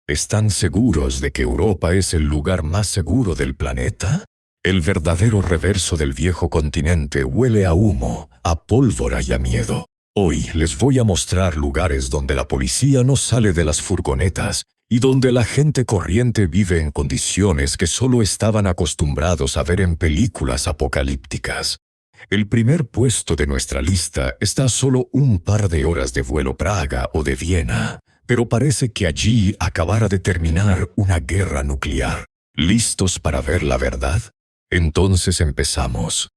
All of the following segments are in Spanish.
¿Están seguros de que Europa es el lugar más seguro del planeta? El verdadero reverso del viejo continente huele a humo, a pólvora y a miedo. Hoy les voy a mostrar lugares donde la policía no sale de las furgonetas y donde la gente corriente vive en condiciones que solo estaban acostumbrados a ver en películas apocalípticas. El primer puesto de nuestra lista está a solo un par de horas de vuelo Praga o de Viena, pero parece que allí acabara de terminar una guerra nuclear. ¿Listos para ver la verdad? Entonces empezamos.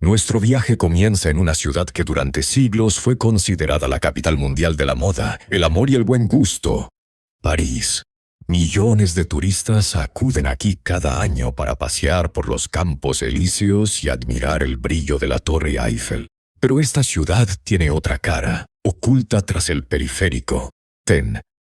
Nuestro viaje comienza en una ciudad que durante siglos fue considerada la capital mundial de la moda, el amor y el buen gusto. París. Millones de turistas acuden aquí cada año para pasear por los Campos Elíseos y admirar el brillo de la Torre Eiffel. Pero esta ciudad tiene otra cara, oculta tras el periférico.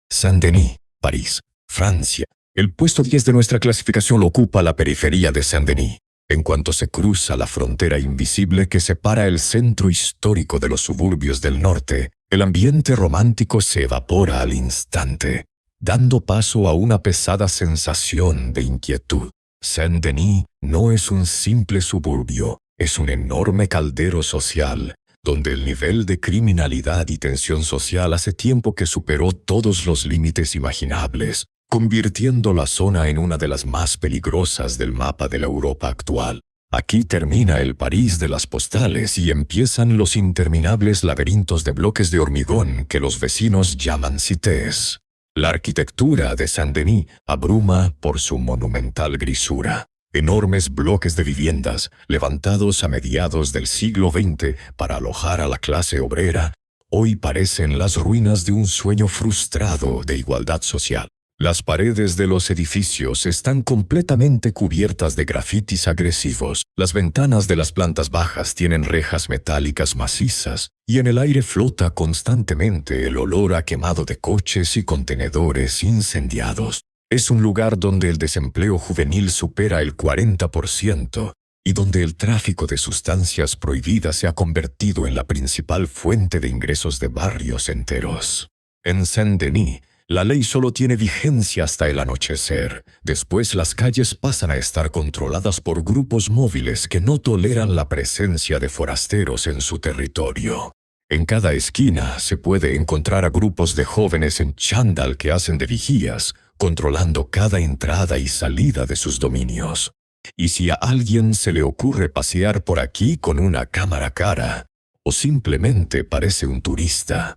Saint-Denis, París, Francia. El puesto 10 de nuestra clasificación lo ocupa la periferia de Saint-Denis. En cuanto se cruza la frontera invisible que separa el centro histórico de los suburbios del norte, el ambiente romántico se evapora al instante, dando paso a una pesada sensación de inquietud. Saint-Denis no es un simple suburbio, es un enorme caldero social, donde el nivel de criminalidad y tensión social hace tiempo que superó todos los límites imaginables, convirtiendo la zona en una de las más peligrosas del mapa de la Europa actual. Aquí termina el París de las postales y empiezan los interminables laberintos de bloques de hormigón que los vecinos llaman cités. La arquitectura de Saint-Denis abruma por su monumental grisura. Enormes bloques de viviendas, levantados a mediados del siglo XX para alojar a la clase obrera, hoy parecen las ruinas de un sueño frustrado de igualdad social. Las paredes de los edificios están completamente cubiertas de grafitis agresivos, las ventanas de las plantas bajas tienen rejas metálicas macizas, y en el aire flota constantemente el olor a quemado de coches y contenedores incendiados. Es un lugar donde el desempleo juvenil supera el 40% y donde el tráfico de sustancias prohibidas se ha convertido en la principal fuente de ingresos de barrios enteros. En Saint-Denis, la ley solo tiene vigencia hasta el anochecer. Después las calles pasan a estar controladas por grupos móviles que no toleran la presencia de forasteros en su territorio. En cada esquina se puede encontrar a grupos de jóvenes en chándal que hacen de vigías, controlando cada entrada y salida de sus dominios. Y si a alguien se le ocurre pasear por aquí con una cámara cara, o simplemente parece un turista,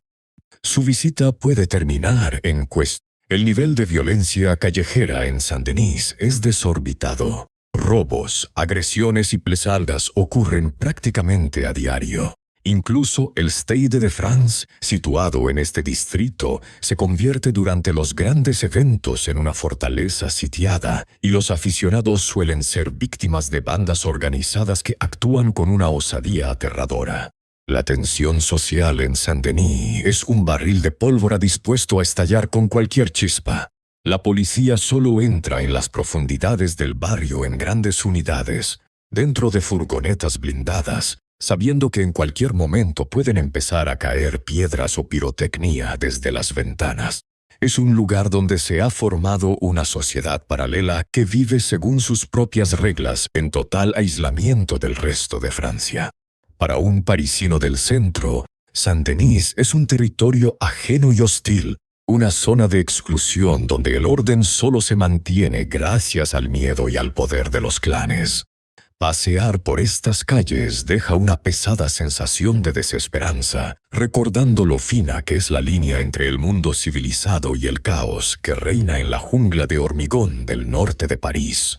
su visita puede terminar en cuestión. El nivel de violencia callejera en Saint-Denis es desorbitado. Robos, agresiones y plesaldas ocurren prácticamente a diario. Incluso el Stade de France, situado en este distrito, se convierte durante los grandes eventos en una fortaleza sitiada, y los aficionados suelen ser víctimas de bandas organizadas que actúan con una osadía aterradora. La tensión social en Saint-Denis es un barril de pólvora dispuesto a estallar con cualquier chispa. La policía solo entra en las profundidades del barrio en grandes unidades, dentro de furgonetas blindadas, sabiendo que en cualquier momento pueden empezar a caer piedras o pirotecnia desde las ventanas. Es un lugar donde se ha formado una sociedad paralela que vive según sus propias reglas en total aislamiento del resto de Francia. Para un parisino del centro, Saint-Denis es un territorio ajeno y hostil, una zona de exclusión donde el orden solo se mantiene gracias al miedo y al poder de los clanes. Pasear por estas calles deja una pesada sensación de desesperanza, recordando lo fina que es la línea entre el mundo civilizado y el caos que reina en la jungla de hormigón del norte de París.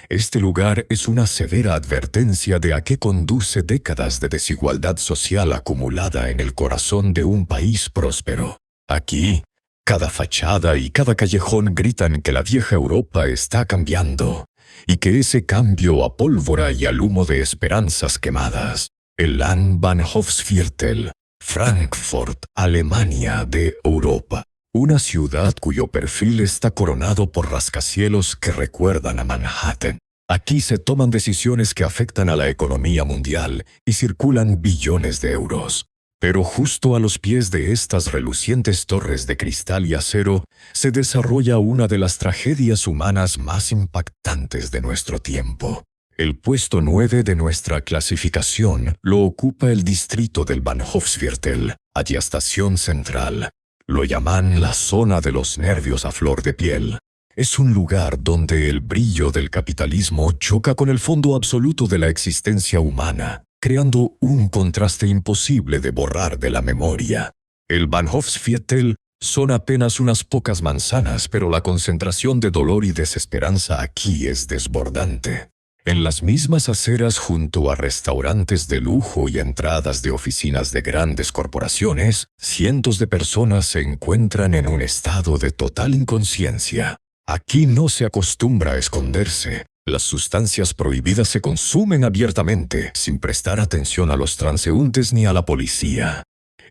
Este lugar es una severa advertencia de a qué conduce décadas de desigualdad social acumulada en el corazón de un país próspero. Aquí, cada fachada y cada callejón gritan que la vieja Europa está cambiando, y que ese cambio a pólvora y al humo de esperanzas quemadas. El Land-Bahnhofsviertel, Frankfurt, Alemania de Europa. Una ciudad cuyo perfil está coronado por rascacielos que recuerdan a Manhattan. Aquí se toman decisiones que afectan a la economía mundial y circulan billones de euros. Pero justo a los pies de estas relucientes torres de cristal y acero se desarrolla una de las tragedias humanas más impactantes de nuestro tiempo. El puesto 9 de nuestra clasificación lo ocupa el distrito del Bahnhofsviertel, allí estación central. Lo llaman la zona de los nervios a flor de piel. Es un lugar donde el brillo del capitalismo choca con el fondo absoluto de la existencia humana, creando un contraste imposible de borrar de la memoria. El Bahnhofsviertel son apenas unas pocas manzanas, pero la concentración de dolor y desesperanza aquí es desbordante. En las mismas aceras, junto a restaurantes de lujo y entradas de oficinas de grandes corporaciones, cientos de personas se encuentran en un estado de total inconsciencia. Aquí no se acostumbra a esconderse. Las sustancias prohibidas se consumen abiertamente, sin prestar atención a los transeúntes ni a la policía.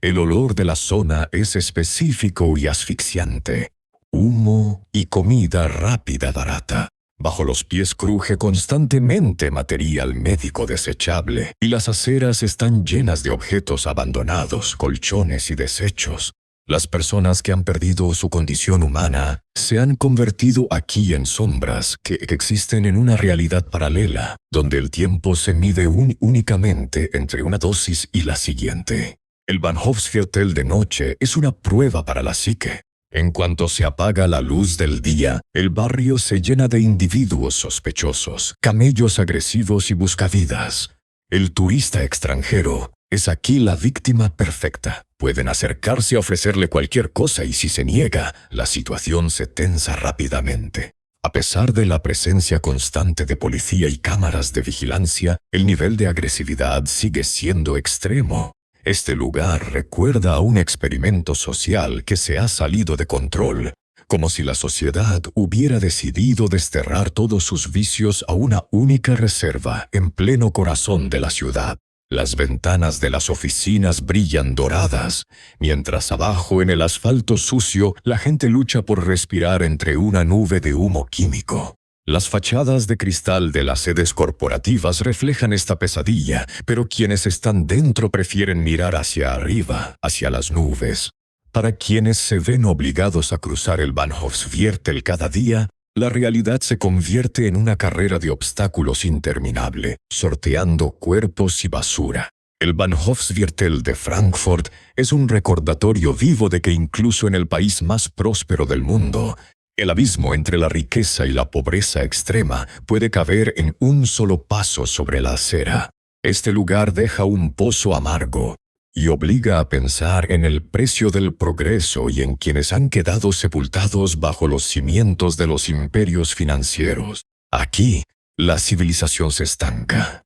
El olor de la zona es específico y asfixiante. Humo y comida rápida barata. Bajo los pies cruje constantemente material médico desechable, y las aceras están llenas de objetos abandonados, colchones y desechos. Las personas que han perdido su condición humana se han convertido aquí en sombras que existen en una realidad paralela, donde el tiempo se mide únicamente entre una dosis y la siguiente. El Bahnhofsviertel de noche es una prueba para la psique. En cuanto se apaga la luz del día, el barrio se llena de individuos sospechosos, camellos agresivos y buscavidas. El turista extranjero es aquí la víctima perfecta. Pueden acercarse a ofrecerle cualquier cosa y si se niega, la situación se tensa rápidamente. A pesar de la presencia constante de policía y cámaras de vigilancia, el nivel de agresividad sigue siendo extremo. Este lugar recuerda a un experimento social que se ha salido de control, como si la sociedad hubiera decidido desterrar todos sus vicios a una única reserva en pleno corazón de la ciudad. Las ventanas de las oficinas brillan doradas, mientras abajo en el asfalto sucio la gente lucha por respirar entre una nube de humo químico. Las fachadas de cristal de las sedes corporativas reflejan esta pesadilla, pero quienes están dentro prefieren mirar hacia arriba, hacia las nubes. Para quienes se ven obligados a cruzar el Bahnhofsviertel cada día, la realidad se convierte en una carrera de obstáculos interminable, sorteando cuerpos y basura. El Bahnhofsviertel de Frankfurt es un recordatorio vivo de que incluso en el país más próspero del mundo, el abismo entre la riqueza y la pobreza extrema puede caber en un solo paso sobre la acera. Este lugar deja un pozo amargo y obliga a pensar en el precio del progreso y en quienes han quedado sepultados bajo los cimientos de los imperios financieros. Aquí, la civilización se estanca.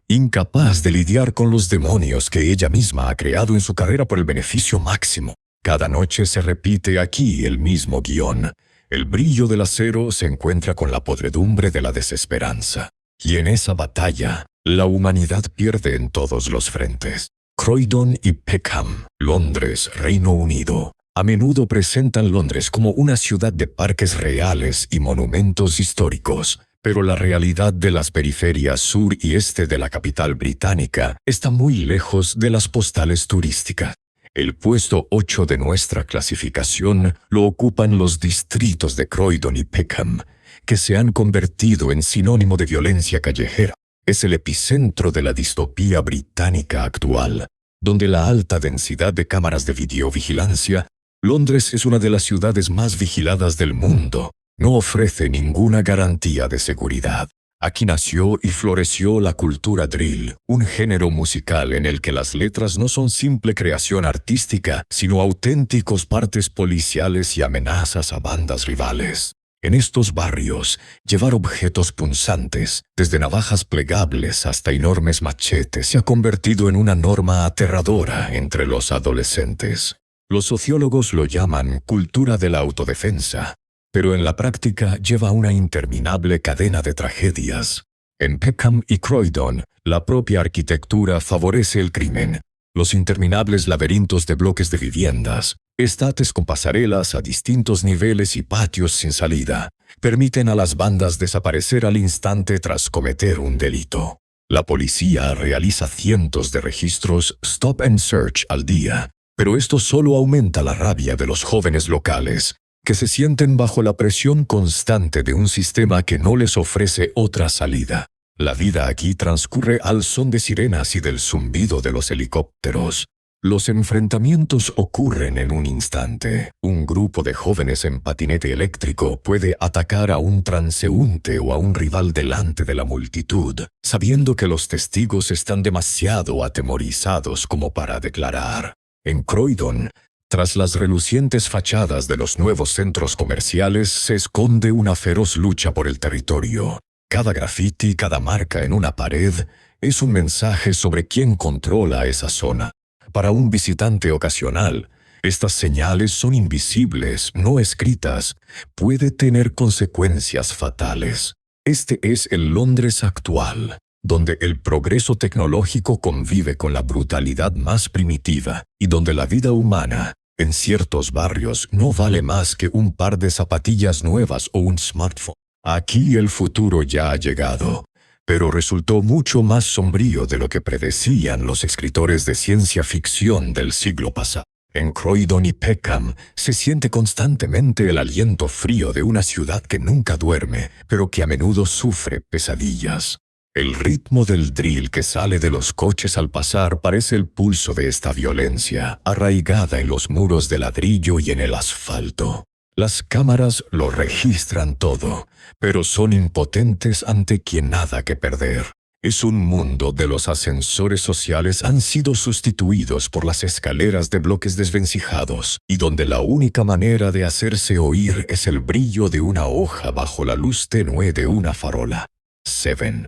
Incapaz de lidiar con los demonios que ella misma ha creado en su carrera por el beneficio máximo. Cada noche se repite aquí el mismo guión. El brillo del acero se encuentra con la podredumbre de la desesperanza. Y en esa batalla, la humanidad pierde en todos los frentes. Croydon y Peckham, Londres, Reino Unido. A menudo presentan Londres como una ciudad de parques reales y monumentos históricos, pero la realidad de las periferias sur y este de la capital británica está muy lejos de las postales turísticas. El puesto 8 de nuestra clasificación lo ocupan los distritos de Croydon y Peckham, que se han convertido en sinónimo de violencia callejera. Es el epicentro de la distopía británica actual, donde la alta densidad de cámaras de videovigilancia. Londres es una de las ciudades más vigiladas del mundo. No ofrece ninguna garantía de seguridad. Aquí nació y floreció la cultura drill, un género musical en el que las letras no son simple creación artística, sino auténticos partes policiales y amenazas a bandas rivales. En estos barrios, llevar objetos punzantes, desde navajas plegables hasta enormes machetes, se ha convertido en una norma aterradora entre los adolescentes. Los sociólogos lo llaman cultura de la autodefensa, pero en la práctica lleva una interminable cadena de tragedias. En Peckham y Croydon, la propia arquitectura favorece el crimen. Los interminables laberintos de bloques de viviendas, estates con pasarelas a distintos niveles y patios sin salida, permiten a las bandas desaparecer al instante tras cometer un delito. La policía realiza cientos de registros Stop and Search al día, pero esto solo aumenta la rabia de los jóvenes locales, que se sienten bajo la presión constante de un sistema que no les ofrece otra salida. La vida aquí transcurre al son de sirenas y del zumbido de los helicópteros. Los enfrentamientos ocurren en un instante. Un grupo de jóvenes en patinete eléctrico puede atacar a un transeúnte o a un rival delante de la multitud, sabiendo que los testigos están demasiado atemorizados como para declarar. En Croydon, tras las relucientes fachadas de los nuevos centros comerciales se esconde una feroz lucha por el territorio. Cada grafiti, cada marca en una pared es un mensaje sobre quién controla esa zona. Para un visitante ocasional, estas señales son invisibles, no escritas, puede tener consecuencias fatales. Este es el Londres actual, donde el progreso tecnológico convive con la brutalidad más primitiva y donde la vida humana, en ciertos barrios, no vale más que un par de zapatillas nuevas o un smartphone. Aquí el futuro ya ha llegado, pero resultó mucho más sombrío de lo que predecían los escritores de ciencia ficción del siglo pasado. En Croydon y Peckham se siente constantemente el aliento frío de una ciudad que nunca duerme, pero que a menudo sufre pesadillas. El ritmo del drill que sale de los coches al pasar parece el pulso de esta violencia, arraigada en los muros de ladrillo y en el asfalto. Las cámaras lo registran todo, pero son impotentes ante quien nada que perder. Es un mundo de los ascensores sociales han sido sustituidos por las escaleras de bloques desvencijados, y donde la única manera de hacerse oír es el brillo de una hoja bajo la luz tenue de una farola. 7.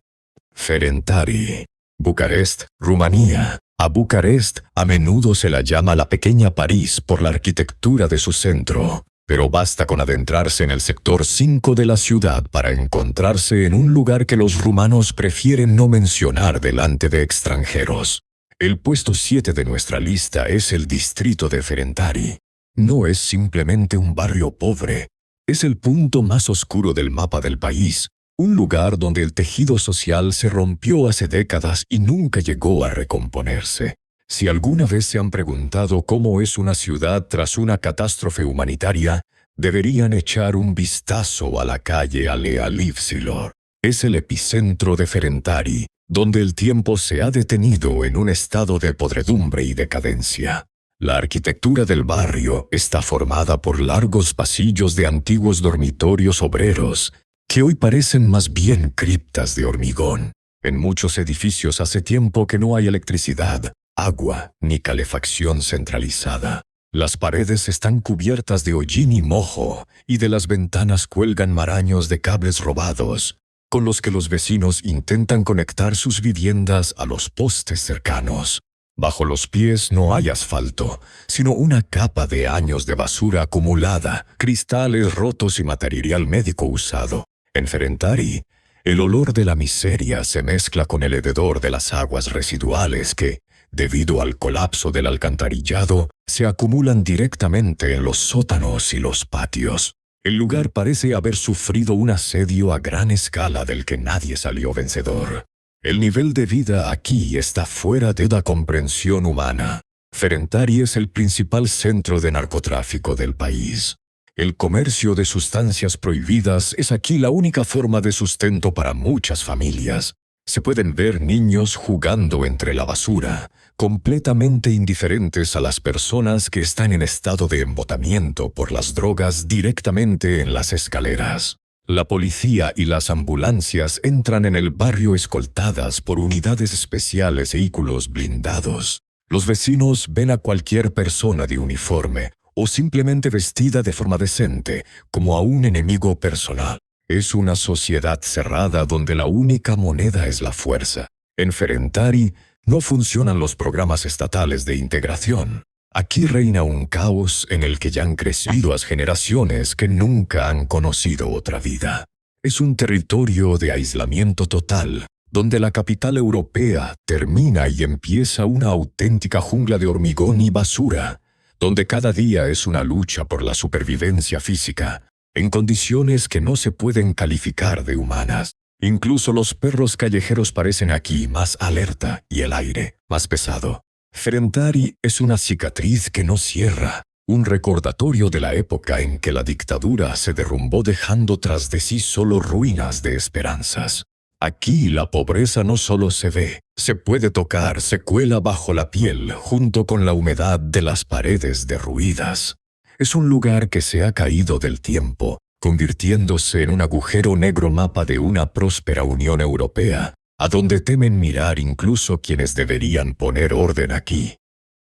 Ferentari, Bucarest, Rumanía. A Bucarest a menudo se la llama la pequeña París por la arquitectura de su centro. Pero basta con adentrarse en el sector 5 de la ciudad para encontrarse en un lugar que los rumanos prefieren no mencionar delante de extranjeros. El puesto 7 de nuestra lista es el distrito de Ferentari. No es simplemente un barrio pobre, es el punto más oscuro del mapa del país, un lugar donde el tejido social se rompió hace décadas y nunca llegó a recomponerse. Si alguna vez se han preguntado cómo es una ciudad tras una catástrofe humanitaria, deberían echar un vistazo a la calle Alea Livsilor. Es el epicentro de Ferentari, donde el tiempo se ha detenido en un estado de podredumbre y decadencia. La arquitectura del barrio está formada por largos pasillos de antiguos dormitorios obreros, que hoy parecen más bien criptas de hormigón. En muchos edificios hace tiempo que no hay electricidad, agua ni calefacción centralizada. Las paredes están cubiertas de hollín y mojo, y de las ventanas cuelgan maraños de cables robados, con los que los vecinos intentan conectar sus viviendas a los postes cercanos. Bajo los pies no hay asfalto, sino una capa de años de basura acumulada, cristales rotos y material médico usado. En Ferentari, el olor de la miseria se mezcla con el hedor de las aguas residuales que, debido al colapso del alcantarillado, se acumulan directamente en los sótanos y los patios. El lugar parece haber sufrido un asedio a gran escala del que nadie salió vencedor. El nivel de vida aquí está fuera de la comprensión humana. Ferentari es el principal centro de narcotráfico del país. El comercio de sustancias prohibidas es aquí la única forma de sustento para muchas familias. Se pueden ver niños jugando entre la basura, completamente indiferentes a las personas que están en estado de embotamiento por las drogas directamente en las escaleras. La policía y las ambulancias entran en el barrio escoltadas por unidades especiales e vehículos blindados. Los vecinos ven a cualquier persona de uniforme o simplemente vestida de forma decente como a un enemigo personal. Es una sociedad cerrada donde la única moneda es la fuerza. En Ferentari no funcionan los programas estatales de integración. Aquí reina un caos en el que ya han crecido las generaciones que nunca han conocido otra vida. Es un territorio de aislamiento total, donde la capital europea termina y empieza una auténtica jungla de hormigón y basura, donde cada día es una lucha por la supervivencia física, en condiciones que no se pueden calificar de humanas. Incluso los perros callejeros parecen aquí más alerta y el aire más pesado. Frentari es una cicatriz que no cierra, un recordatorio de la época en que la dictadura se derrumbó dejando tras de sí solo ruinas de esperanzas. Aquí la pobreza no solo se ve, se puede tocar, se cuela bajo la piel junto con la humedad de las paredes derruidas. Es un lugar que se ha caído del tiempo, convirtiéndose en un agujero negro mapa de una próspera Unión Europea, a donde temen mirar incluso quienes deberían poner orden aquí.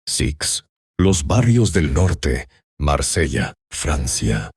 6. Los barrios del norte, Marsella, Francia.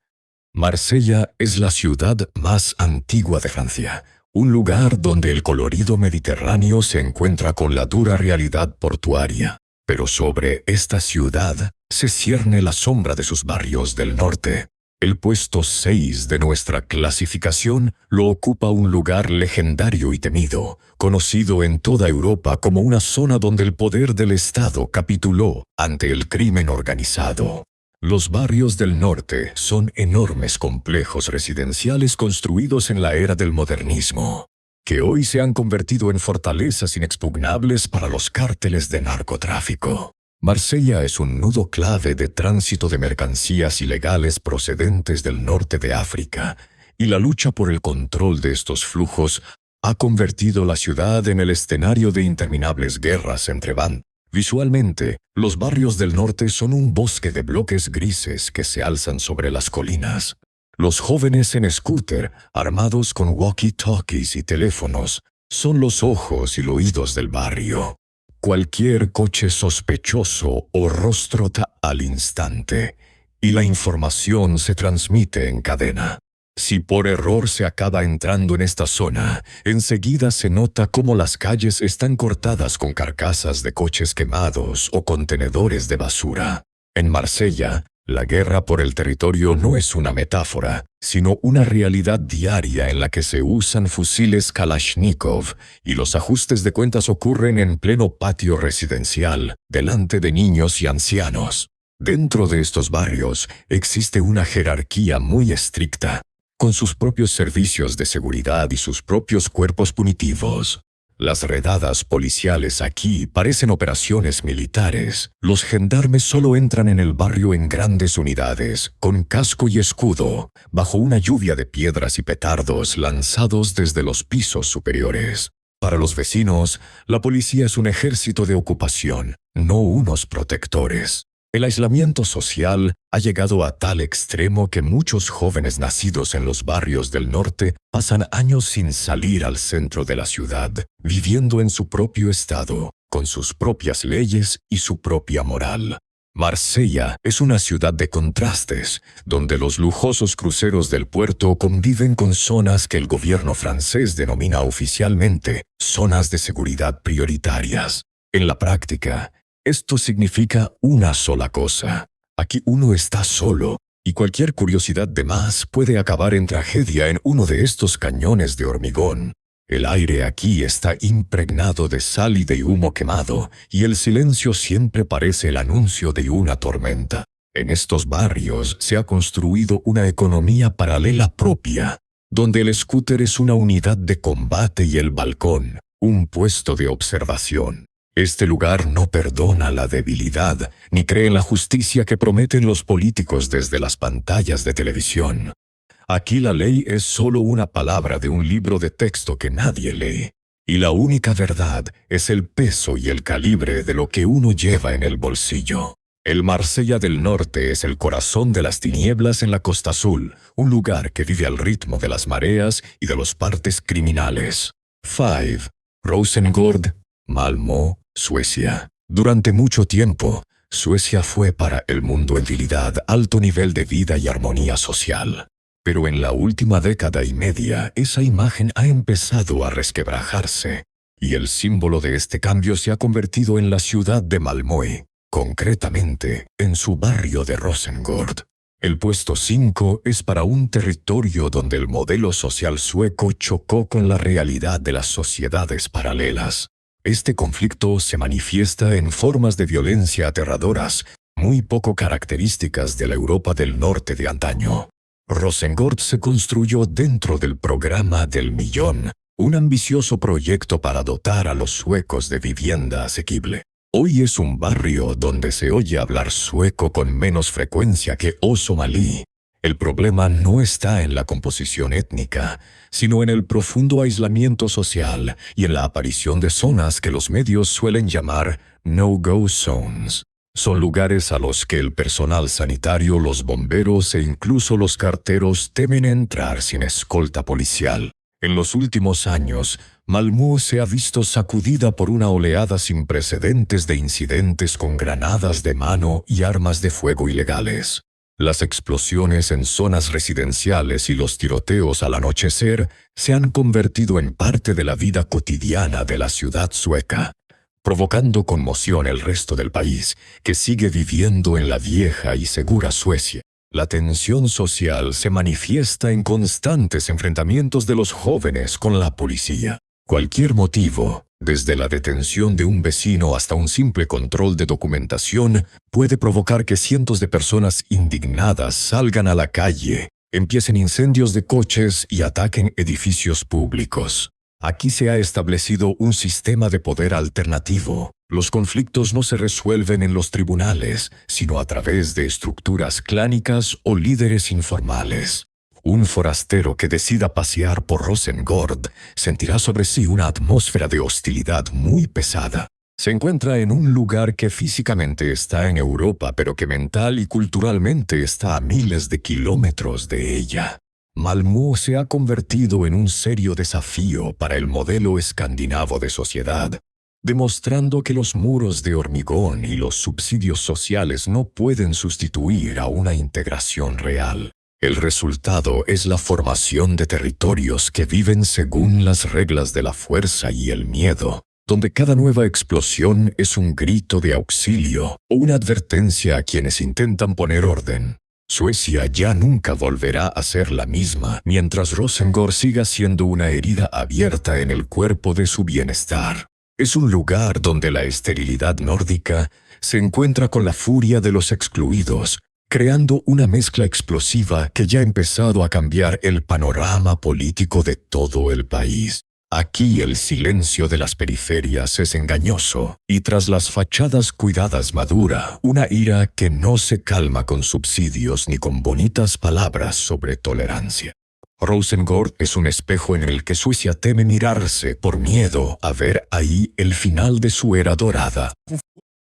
Marsella es la ciudad más antigua de Francia, un lugar donde el colorido Mediterráneo se encuentra con la dura realidad portuaria. Pero sobre esta ciudad se cierne la sombra de sus barrios del norte. El puesto 6 de nuestra clasificación lo ocupa un lugar legendario y temido, conocido en toda Europa como una zona donde el poder del Estado capituló ante el crimen organizado. Los barrios del norte son enormes complejos residenciales construidos en la era del modernismo, que hoy se han convertido en fortalezas inexpugnables para los cárteles de narcotráfico. Marsella es un nudo clave de tránsito de mercancías ilegales procedentes del norte de África, y la lucha por el control de estos flujos ha convertido la ciudad en el escenario de interminables guerras entre bandas. Visualmente, los barrios del norte son un bosque de bloques grises que se alzan sobre las colinas. Los jóvenes en scooter, armados con walkie-talkies y teléfonos, son los ojos y los oídos del barrio. Cualquier coche sospechoso o rostro al instante, y la información se transmite en cadena. Si por error se acaba entrando en esta zona, enseguida se nota cómo las calles están cortadas con carcasas de coches quemados o contenedores de basura. En Marsella, la guerra por el territorio no es una metáfora, sino una realidad diaria en la que se usan fusiles Kalashnikov y los ajustes de cuentas ocurren en pleno patio residencial, delante de niños y ancianos. Dentro de estos barrios existe una jerarquía muy estricta, con sus propios servicios de seguridad y sus propios cuerpos punitivos. Las redadas policiales aquí parecen operaciones militares. Los gendarmes solo entran en el barrio en grandes unidades, con casco y escudo, bajo una lluvia de piedras y petardos lanzados desde los pisos superiores. Para los vecinos, la policía es un ejército de ocupación, no unos protectores. El aislamiento social ha llegado a tal extremo que muchos jóvenes nacidos en los barrios del norte pasan años sin salir al centro de la ciudad, viviendo en su propio estado, con sus propias leyes y su propia moral. Marsella es una ciudad de contrastes, donde los lujosos cruceros del puerto conviven con zonas que el gobierno francés denomina oficialmente zonas de seguridad prioritarias. En la práctica, esto significa una sola cosa. Aquí uno está solo, y cualquier curiosidad de más puede acabar en tragedia en uno de estos cañones de hormigón. El aire aquí está impregnado de sal y de humo quemado, y el silencio siempre parece el anuncio de una tormenta. En estos barrios se ha construido una economía paralela propia, donde el scooter es una unidad de combate y el balcón, un puesto de observación. Este lugar no perdona la debilidad, ni cree en la justicia que prometen los políticos desde las pantallas de televisión. Aquí la ley es solo una palabra de un libro de texto que nadie lee, y la única verdad es el peso y el calibre de lo que uno lleva en el bolsillo. El Marsella del Norte es el corazón de las tinieblas en la Costa Azul, un lugar que vive al ritmo de las mareas y de los partes criminales. 5. Rosengård, Malmö, Suecia. Durante mucho tiempo, Suecia fue para el mundo idilidad, alto nivel de vida y armonía social. Pero en la última década y media, esa imagen ha empezado a resquebrajarse, y el símbolo de este cambio se ha convertido en la ciudad de Malmö, concretamente en su barrio de Rosengård. El puesto 5 es para un territorio donde el modelo social sueco chocó con la realidad de las sociedades paralelas. Este conflicto se manifiesta en formas de violencia aterradoras, muy poco características de la Europa del Norte de antaño. Rosengård se construyó dentro del programa del millón, un ambicioso proyecto para dotar a los suecos de vivienda asequible. Hoy es un barrio donde se oye hablar sueco con menos frecuencia que o somalí. El problema no está en la composición étnica, sino en el profundo aislamiento social y en la aparición de zonas que los medios suelen llamar no-go zones. Son lugares a los que el personal sanitario, los bomberos e incluso los carteros temen entrar sin escolta policial. En los últimos años, Malmö se ha visto sacudida por una oleada sin precedentes de incidentes con granadas de mano y armas de fuego ilegales. Las explosiones en zonas residenciales y los tiroteos al anochecer se han convertido en parte de la vida cotidiana de la ciudad sueca, provocando conmoción el resto del país, que sigue viviendo en la vieja y segura Suecia. La tensión social se manifiesta en constantes enfrentamientos de los jóvenes con la policía. Cualquier motivo, desde la detención de un vecino hasta un simple control de documentación, puede provocar que cientos de personas indignadas salgan a la calle, empiecen incendios de coches y ataquen edificios públicos. Aquí se ha establecido un sistema de poder alternativo. Los conflictos no se resuelven en los tribunales, sino a través de estructuras clánicas o líderes informales. Un forastero que decida pasear por Rosengård sentirá sobre sí una atmósfera de hostilidad muy pesada. Se encuentra en un lugar que físicamente está en Europa, pero que mental y culturalmente está a miles de kilómetros de ella. Malmö se ha convertido en un serio desafío para el modelo escandinavo de sociedad, demostrando que los muros de hormigón y los subsidios sociales no pueden sustituir a una integración real. El resultado es la formación de territorios que viven según las reglas de la fuerza y el miedo, donde cada nueva explosión es un grito de auxilio o una advertencia a quienes intentan poner orden. Suecia ya nunca volverá a ser la misma mientras Rosengård siga siendo una herida abierta en el cuerpo de su bienestar. Es un lugar donde la esterilidad nórdica se encuentra con la furia de los excluidos, creando una mezcla explosiva que ya ha empezado a cambiar el panorama político de todo el país. Aquí el silencio de las periferias es engañoso, y tras las fachadas cuidadas madura una ira que no se calma con subsidios ni con bonitas palabras sobre tolerancia. Rosengård es un espejo en el que Suecia teme mirarse por miedo a ver ahí el final de su era dorada.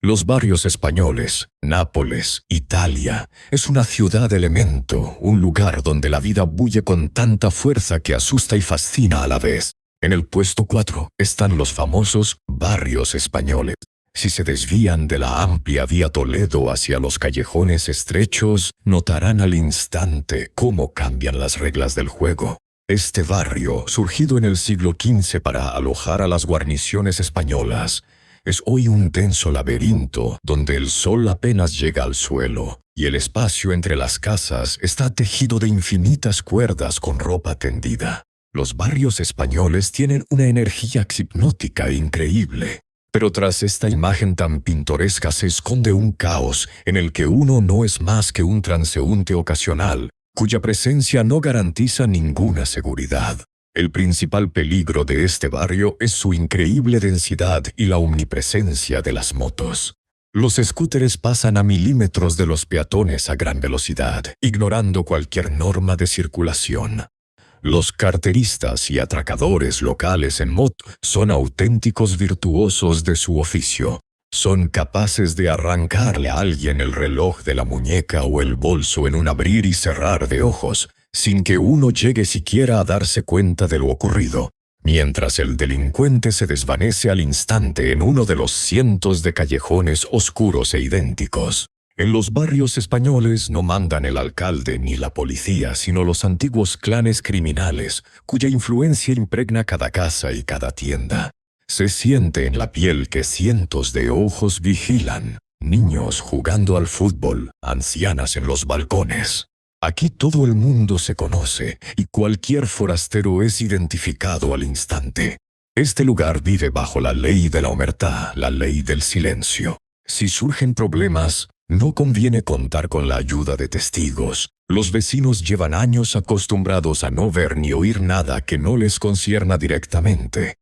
Los barrios españoles, Nápoles, Italia, es una ciudad elemento, un lugar donde la vida bulle con tanta fuerza que asusta y fascina a la vez. En el puesto 4 están los famosos barrios españoles. Si se desvían de la amplia vía Toledo hacia los callejones estrechos, notarán al instante cómo cambian las reglas del juego. Este barrio, surgido en el siglo XV para alojar a las guarniciones españolas, es hoy un denso laberinto donde el sol apenas llega al suelo y el espacio entre las casas está tejido de infinitas cuerdas con ropa tendida. Los barrios españoles tienen una energía hipnótica increíble, pero tras esta imagen tan pintoresca se esconde un caos en el que uno no es más que un transeúnte ocasional, cuya presencia no garantiza ninguna seguridad. El principal peligro de este barrio es su increíble densidad y la omnipresencia de las motos. Los scúteres pasan a milímetros de los peatones a gran velocidad, ignorando cualquier norma de circulación. Los carteristas y atracadores locales en moto son auténticos virtuosos de su oficio. Son capaces de arrancarle a alguien el reloj de la muñeca o el bolso en un abrir y cerrar de ojos, sin que uno llegue siquiera a darse cuenta de lo ocurrido, mientras el delincuente se desvanece al instante en uno de los cientos de callejones oscuros e idénticos. En los barrios españoles no mandan el alcalde ni la policía, sino los antiguos clanes criminales, cuya influencia impregna cada casa y cada tienda. Se siente en la piel que cientos de ojos vigilan, niños jugando al fútbol, ancianas en los balcones. Aquí todo el mundo se conoce y cualquier forastero es identificado al instante. Este lugar vive bajo la ley de la omertá, la ley del silencio. Si surgen problemas, No conviene contar con la ayuda de testigos. Los vecinos llevan años acostumbrados a no ver ni oír nada que no les concierna directamente.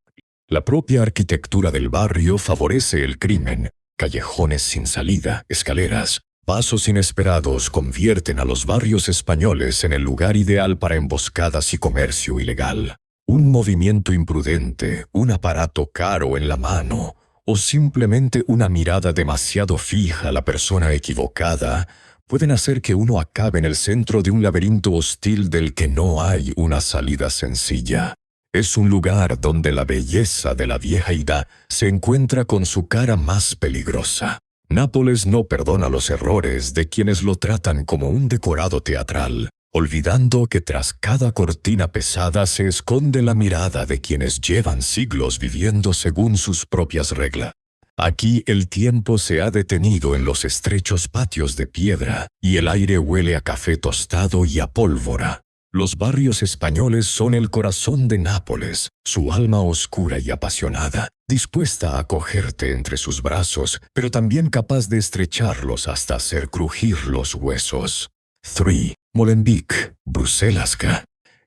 La propia arquitectura del barrio favorece el crimen. Callejones sin salida, escaleras, pasos inesperados convierten a los barrios españoles en el lugar ideal para emboscadas y comercio ilegal. Un movimiento imprudente, un aparato caro en la mano, o simplemente una mirada demasiado fija a la persona equivocada, pueden hacer que uno acabe en el centro de un laberinto hostil del que no hay una salida sencilla. Es un lugar donde la belleza de la vieja Ida se encuentra con su cara más peligrosa. Nápoles no perdona los errores de quienes lo tratan como un decorado teatral, olvidando que tras cada cortina pesada se esconde la mirada de quienes llevan siglos viviendo según sus propias reglas. Aquí el tiempo se ha detenido en los estrechos patios de piedra y el aire huele a café tostado y a pólvora. Los barrios españoles son el corazón de Nápoles, su alma oscura y apasionada, dispuesta a acogerte entre sus brazos, pero también capaz de estrecharlos hasta hacer crujir los huesos. 3. Molenbeek, Bruselas.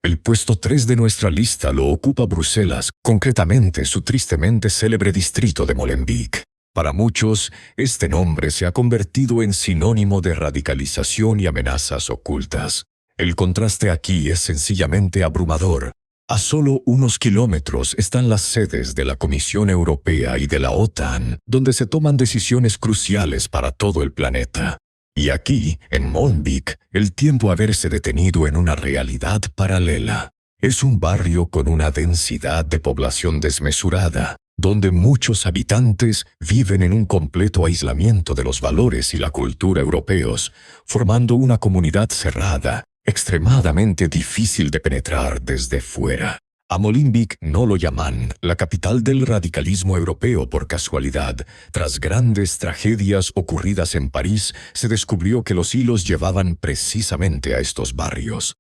El puesto 3 de nuestra lista lo ocupa Bruselas, concretamente su tristemente célebre distrito de Molenbeek. Para muchos, este nombre se ha convertido en sinónimo de radicalización y amenazas ocultas. El contraste aquí es sencillamente abrumador. A solo unos kilómetros están las sedes de la Comisión Europea y de la OTAN, donde se toman decisiones cruciales para todo el planeta. Y aquí, en Molenbeek, el tiempo ha verse detenido en una realidad paralela. Es un barrio con una densidad de población desmesurada, donde muchos habitantes viven en un completo aislamiento de los valores y la cultura europeos, formando una comunidad cerrada, extremadamente difícil de penetrar desde fuera. A Molenbeek no lo llaman la capital del radicalismo europeo por casualidad. Tras grandes tragedias ocurridas en París, se descubrió que los hilos llevaban precisamente a estos barrios.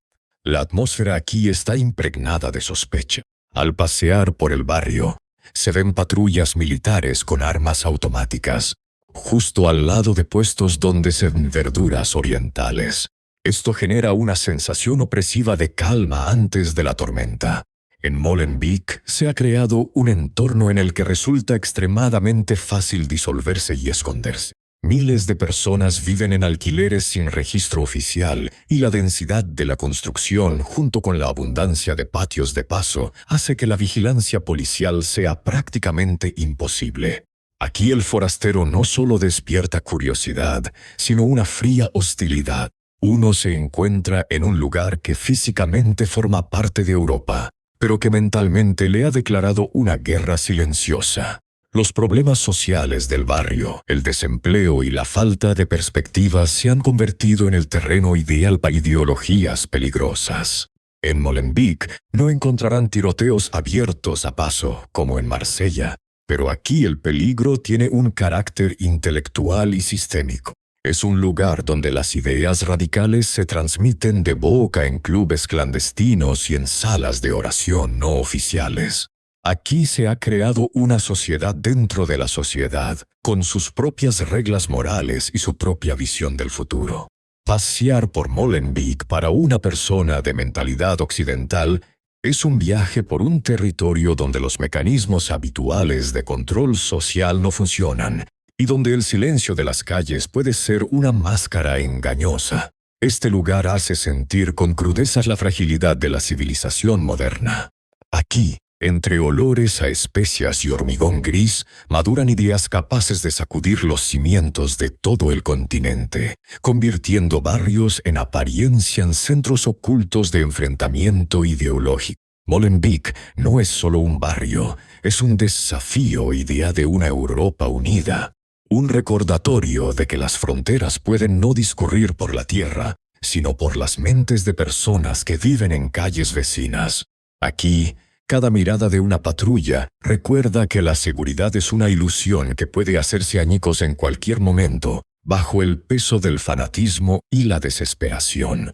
La atmósfera aquí está impregnada de sospecha. Al pasear por el barrio, se ven patrullas militares con armas automáticas, justo al lado de puestos donde se ven verduras orientales. Esto genera una sensación opresiva de calma antes de la tormenta. En Molenbeek se ha creado un entorno en el que resulta extremadamente fácil disolverse y esconderse. Miles de personas viven en alquileres sin registro oficial y la densidad de la construcción, junto con la abundancia de patios de paso, hace que la vigilancia policial sea prácticamente imposible. Aquí el forastero no solo despierta curiosidad, sino una fría hostilidad. Uno se encuentra en un lugar que físicamente forma parte de Europa, pero que mentalmente le ha declarado una guerra silenciosa. Los problemas sociales del barrio, el desempleo y la falta de perspectivas se han convertido en el terreno ideal para ideologías peligrosas. En Molenbeek no encontrarán tiroteos abiertos a paso, como en Marsella, pero aquí el peligro tiene un carácter intelectual y sistémico. Es un lugar donde las ideas radicales se transmiten de boca en clubes clandestinos y en salas de oración no oficiales. Aquí se ha creado una sociedad dentro de la sociedad, con sus propias reglas morales y su propia visión del futuro. Pasear por Molenbeek para una persona de mentalidad occidental es un viaje por un territorio donde los mecanismos habituales de control social no funcionan, y donde el silencio de las calles puede ser una máscara engañosa. Este lugar hace sentir con crudeza la fragilidad de la civilización moderna. Aquí, entre olores a especias y hormigón gris, maduran ideas capaces de sacudir los cimientos de todo el continente, convirtiendo barrios en apariencia en centros ocultos de enfrentamiento ideológico. Molenbeek no es solo un barrio, es un desafío idea de una Europa unida. Un recordatorio de que las fronteras pueden no discurrir por la tierra, sino por las mentes de personas que viven en calles vecinas. Aquí, cada mirada de una patrulla recuerda que la seguridad es una ilusión que puede hacerse añicos en cualquier momento, bajo el peso del fanatismo y la desesperación.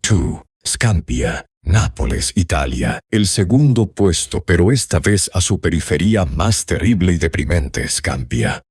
2. Scampia, Nápoles, Italia. El segundo puesto, pero esta vez a su periferia más terrible y deprimente, Scampia.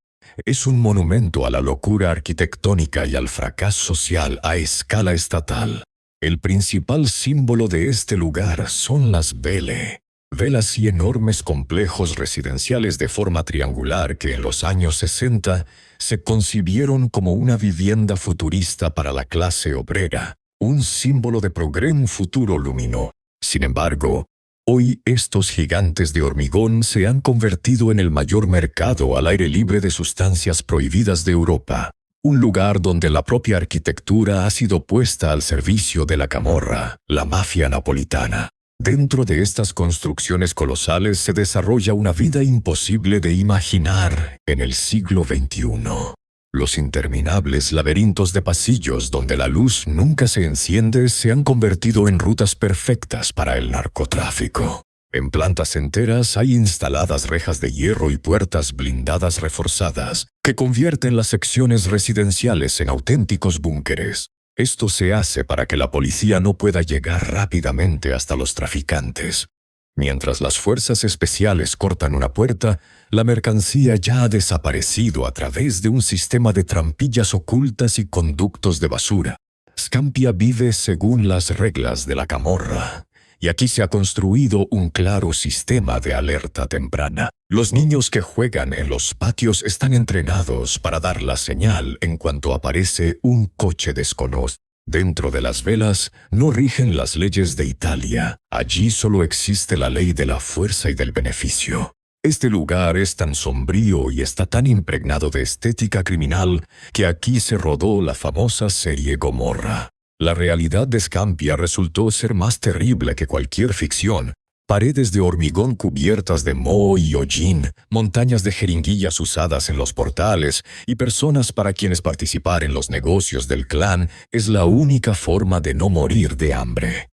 es un monumento a la locura arquitectónica y al fracaso social a escala estatal. El principal símbolo de este lugar son las velas y enormes complejos residenciales de forma triangular que en los años 60 se concibieron como una vivienda futurista para la clase obrera, un símbolo de un futuro luminoso. Sin embargo, hoy estos gigantes de hormigón se han convertido en el mayor mercado al aire libre de sustancias prohibidas de Europa, un lugar donde la propia arquitectura ha sido puesta al servicio de la camorra, la mafia napolitana. Dentro de estas construcciones colosales se desarrolla una vida imposible de imaginar en el siglo XXI. Los interminables laberintos de pasillos donde la luz nunca se enciende se han convertido en rutas perfectas para el narcotráfico. En plantas enteras hay instaladas rejas de hierro y puertas blindadas reforzadas que convierten las secciones residenciales en auténticos búnkeres. Esto se hace para que la policía no pueda llegar rápidamente hasta los traficantes. Mientras las fuerzas especiales cortan una puerta, la mercancía ya ha desaparecido a través de un sistema de trampillas ocultas y conductos de basura. Scampia vive según las reglas de la camorra, y aquí se ha construido un claro sistema de alerta temprana. Los niños que juegan en los patios están entrenados para dar la señal en cuanto aparece un coche desconocido. Dentro de las velas no rigen las leyes de Italia. Allí solo existe la ley de la fuerza y del beneficio. Este lugar es tan sombrío y está tan impregnado de estética criminal que aquí se rodó la famosa serie Gomorra. La realidad de Scampia resultó ser más terrible que cualquier ficción. Paredes de hormigón cubiertas de moho y hollín, montañas de jeringuillas usadas en los portales y personas para quienes participar en los negocios del clan es la única forma de no morir de hambre.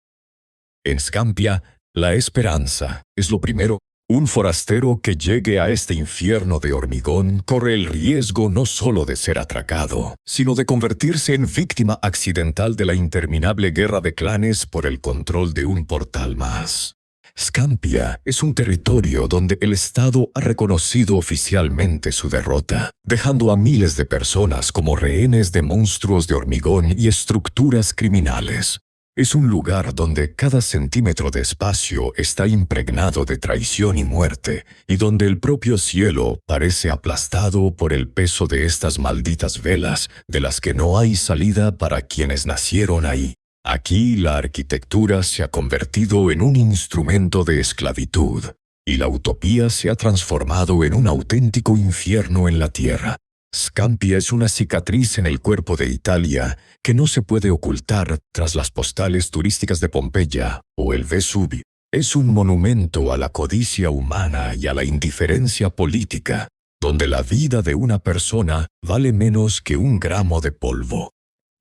En Scampia, la esperanza es lo primero. Un forastero que llegue a este infierno de hormigón corre el riesgo no solo de ser atracado, sino de convertirse en víctima accidental de la interminable guerra de clanes por el control de un portal más. Scampia es un territorio donde el Estado ha reconocido oficialmente su derrota, dejando a miles de personas como rehenes de monstruos de hormigón y estructuras criminales. Es un lugar donde cada centímetro de espacio está impregnado de traición y muerte, y donde el propio cielo parece aplastado por el peso de estas malditas velas de las que no hay salida para quienes nacieron ahí. Aquí la arquitectura se ha convertido en un instrumento de esclavitud, y la utopía se ha transformado en un auténtico infierno en la tierra. Scampia es una cicatriz en el cuerpo de Italia que no se puede ocultar tras las postales turísticas de Pompeya o el Vesubio. Es un monumento a la codicia humana y a la indiferencia política, donde la vida de una persona vale menos que un gramo de polvo,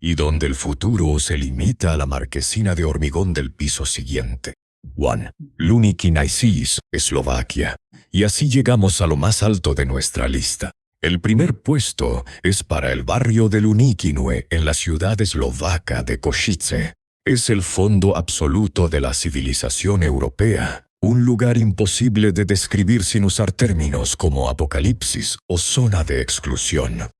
y donde el futuro se limita a la marquesina de hormigón del piso siguiente. 1. Luniki Naisis, Eslovaquia. Y así llegamos a lo más alto de nuestra lista. El primer puesto es para el barrio de Lunikinue en la ciudad eslovaca de Košice. Es el fondo absoluto de la civilización europea, un lugar imposible de describir sin usar términos como apocalipsis o zona de exclusión.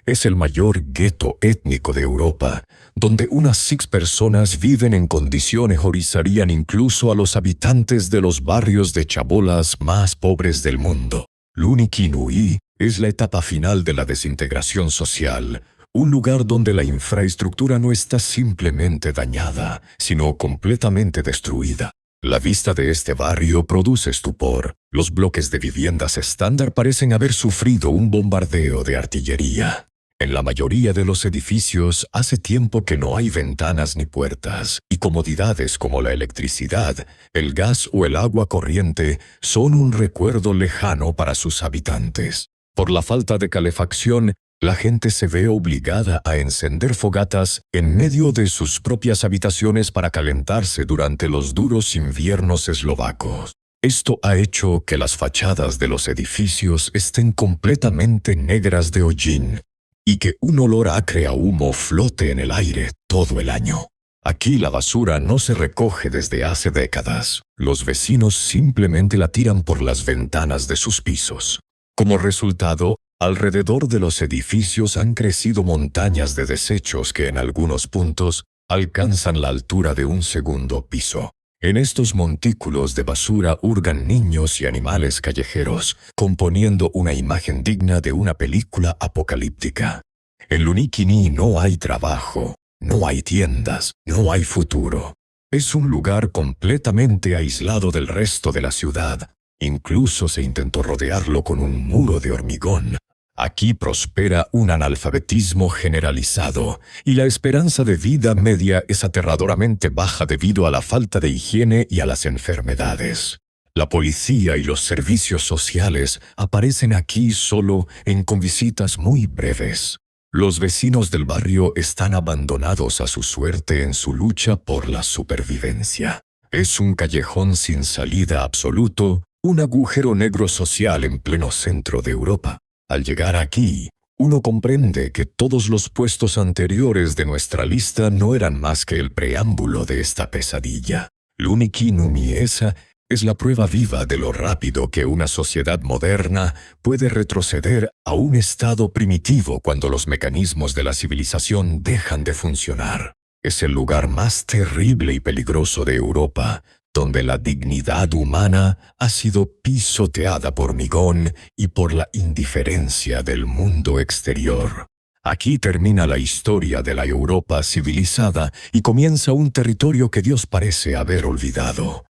Es el mayor gueto étnico de Europa, donde unas 6 personas viven en condiciones horizarían incluso a los habitantes de los barrios de chabolas más pobres del mundo. Lunikinui es la etapa final de la desintegración social, un lugar donde la infraestructura no está simplemente dañada, sino completamente destruida. La vista de este barrio produce estupor. Los bloques de viviendas estándar parecen haber sufrido un bombardeo de artillería. En la mayoría de los edificios hace tiempo que no hay ventanas ni puertas, y comodidades como la electricidad, el gas o el agua corriente son un recuerdo lejano para sus habitantes. Por la falta de calefacción, la gente se ve obligada a encender fogatas en medio de sus propias habitaciones para calentarse durante los duros inviernos eslovacos. Esto ha hecho que las fachadas de los edificios estén completamente negras de hollín y que un olor acre a humo flote en el aire todo el año. Aquí la basura no se recoge desde hace décadas. Los vecinos simplemente la tiran por las ventanas de sus pisos. Como resultado, Alrededor de los edificios han crecido montañas de desechos que en algunos puntos alcanzan la altura de un segundo piso. En estos montículos de basura hurgan niños y animales callejeros, componiendo una imagen digna de una película apocalíptica. En Lunikini no hay trabajo, no hay tiendas, no hay futuro. Es un lugar completamente aislado del resto de la ciudad. Incluso se intentó rodearlo con un muro de hormigón. Aquí prospera un analfabetismo generalizado y la esperanza de vida media es aterradoramente baja debido a la falta de higiene y a las enfermedades. La policía y los servicios sociales aparecen aquí solo con visitas muy breves. Los vecinos del barrio están abandonados a su suerte en su lucha por la supervivencia. Es un callejón sin salida absoluto, un agujero negro social en pleno centro de Europa. Al llegar aquí, uno comprende que todos los puestos anteriores de nuestra lista no eran más que el preámbulo de esta pesadilla. Lunikini es la prueba viva de lo rápido que una sociedad moderna puede retroceder a un estado primitivo cuando los mecanismos de la civilización dejan de funcionar. Es el lugar más terrible y peligroso de Europa, donde la dignidad humana ha sido pisoteada por hormigón y por la indiferencia del mundo exterior. Aquí termina la historia de la Europa civilizada y comienza un territorio que Dios parece haber olvidado.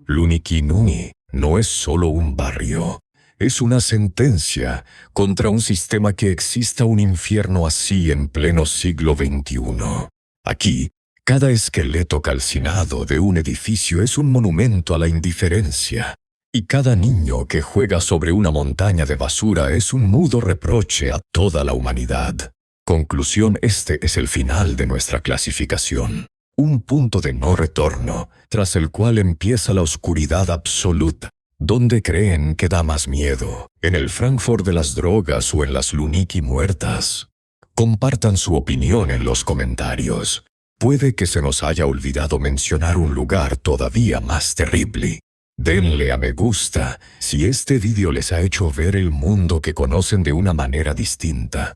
Lunikini no es solo un barrio, es una sentencia contra un sistema que exista un infierno así en pleno siglo XXI. Aquí, cada esqueleto calcinado de un edificio es un monumento a la indiferencia, y cada niño que juega sobre una montaña de basura es un mudo reproche a toda la humanidad. Conclusión: este es el final de nuestra clasificación. Un punto de no retorno, tras el cual empieza la oscuridad absoluta. ¿Dónde creen que da más miedo? ¿En el Frankfurt de las drogas o en las Luniki muertas? Compartan su opinión en los comentarios. Puede que se nos haya olvidado mencionar un lugar todavía más terrible. Denle a me gusta si este vídeo les ha hecho ver el mundo que conocen de una manera distinta.